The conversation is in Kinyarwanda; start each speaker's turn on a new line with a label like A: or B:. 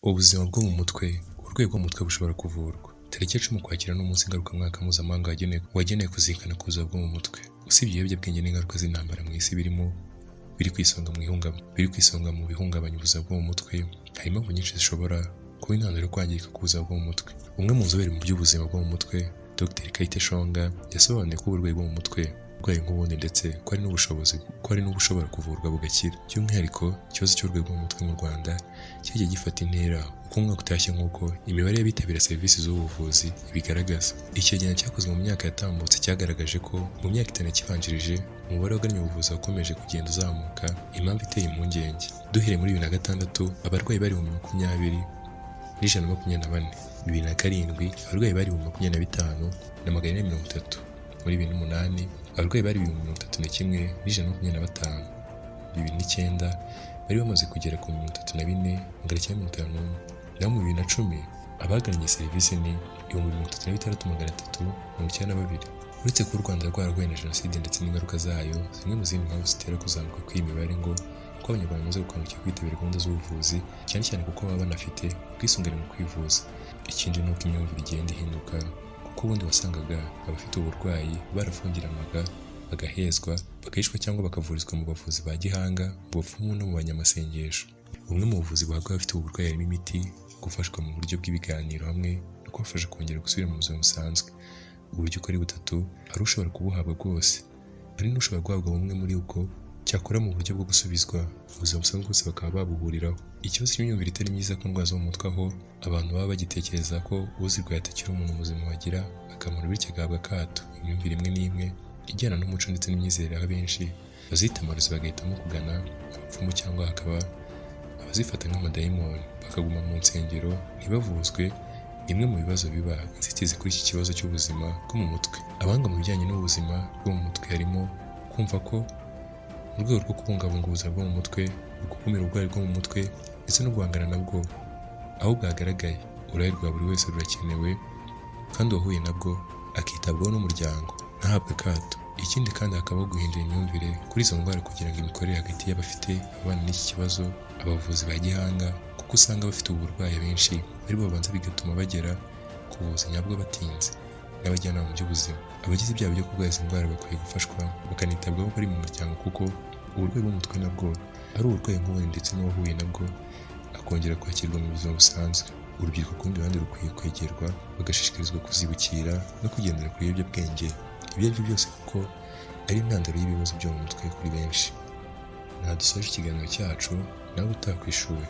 A: Ubuzima bwo mu mutwe, uburwayi bwo mu mutwe bushobora kuvurwa. Tariki ya 10 Ukwakira n'umunsi ngarukamwaka mpuzamahanga wagenewe kuzirikana ku buzima bwo mu mutwe. Usibye ibiyobyabwenge n'ingaruka z'intambara mu isi biri ku isonga mu bihungabanya ubuzima bwo mu mutwe, hari impamvu nyinshi zishobora kuba intandaro yo kwangirika k'ubuzima bwo mu mutwe. Umwe mu nzobere mu by'ubuzima bwo mu mutwe, Dr Kayite Shonga, yasobanuye ko uburwayi bwo mu mutwe burwayi nk'ubundi ndetse ko ari n'ubushobora kuvurwa bugakira. By'umwihariko ikibazo cy'uburwayi bwo mu mutwe mu Rwanda cyagiye gifata intera uko umwaka utashye nk'uko imibare y'abitabira serivisi z'ubuvuzi ibigaragaza. Icyegeranyo cyakozwe mu myaka yatambutse cyagaragaje ko mu myaka 5 kibanjirije umubare w'abagannye ubuvuzi wakomeje kugenda uzamuka, impamvu iteye impungenge. Duhereye muri 2006 abarwayi bari mu 20 n'ijana na 24, 2007 abarwayi bari mu 25 na 430, muri 2008 abarwayi bari mu 31 n'ijana na 25, 2009 bari bamaze kugera ku 34 951, naho mu 2010 abagannye serivisi ni 36,392. Uretse ko u Rwanda rwarahuye na jenoside ndetse n'ingaruka zayo, zimwe mu zindi mpamvu zitera kuzamuka kw'iyi mibare ngo ko abanyarwanda bamaze gukangukira kwitabira gahunda z'ubuvuzi, cyane cyane kuko baba banafite ubwisungane mu kwivuza. Ikindi ni uko imyumvire igenda ihinduka, kuko ubundi wasangaga abafite uburwayi barafungiranwaga, bagahezwa, bagahishwa cyangwa bakavurizwa mu bavuzi ba gihanga, mu bapfumu no mu banyamasengesho. Bumwe mu buvuzi buhabwa abafite uburwayi harimo imiti, gufashwa mu buryo bw'ibiganiro hamwe no kubafasha kongera gusubira mu buzima busanzwe. Uburyo uko ari butatu, hari ushobora kubuhabwa bwose, hari n'ushobora guhabwa bumwe muri ubwo, cyakora mu buryo bwo gusubizwa ubuzima busanzwe bwose bakaba babuhuriraho. Ikibazo cy'imyumvire itari myiza ku ndwara zo mu mutwe, aho abantu baba bagitekereza ko uzirwaye atakiri umuntu muzima wagira akamaro, bityo agahabwa akato. Imyumvire imwe n'imwe ijyana n'umuco ndetse n'imyizerere, aho abenshi bazita amarozi bagahitamo kugana abapfumu, cyangwa hakaba abazifata nk'amadayimoni bakaguma mu nsengero ntibavuzwe. Imwe mu bibazo biba inzitizi kuri iki kibazo cy'ubuzima bwo mu mutwe. Abahanga mu bijyanye n'ubuzima bwo mu mutwe harimo kumva ko mu rwego rwo kubungabunga ubuzima bwo mu mutwe, gukumira uburwayi bwo mu mutwe ndetse no guhangana nabwo aho bwagaragaye, uruhare rwa buri wese rurakenewe, kandi uwahuye nabwo akitabwaho n'umuryango ntahabwe akato. Ikindi kandi hakabaho guhindura imyumvire kuri izo ndwara kugira ngo imikorere hagati y'abafite abana n'iki kibazo, abavuzi ba gihanga, kuko usanga abafite ubu burwayi benshi ari bo babanza, bigatuma bagera ku buvuzi nyabwo batinze. N'abajyanama mu by'ubuzima, abagize ibyaha byo kurwara izi ndwara bakwiye gufashwa bakanitabwaho bari mu muryango, kuko uburwayi bwo mu mutwe nabwo ari uburwayi nk'ubundi ndetse n'uwahuye nabwo akongera kwakirwa mu buzima busanzwe. Urubyiruko ku rundi ruhande rukwiye kwegerwa, bagashishikarizwa kuzibukira no kugendera ku biyobyabwenge ibyo ari byo byose, kuko ari intandaro y'ibibazo byo mu mutwe kuri benshi. Dusoje ikiganiro cyacu, nawe utaha ku ishuri.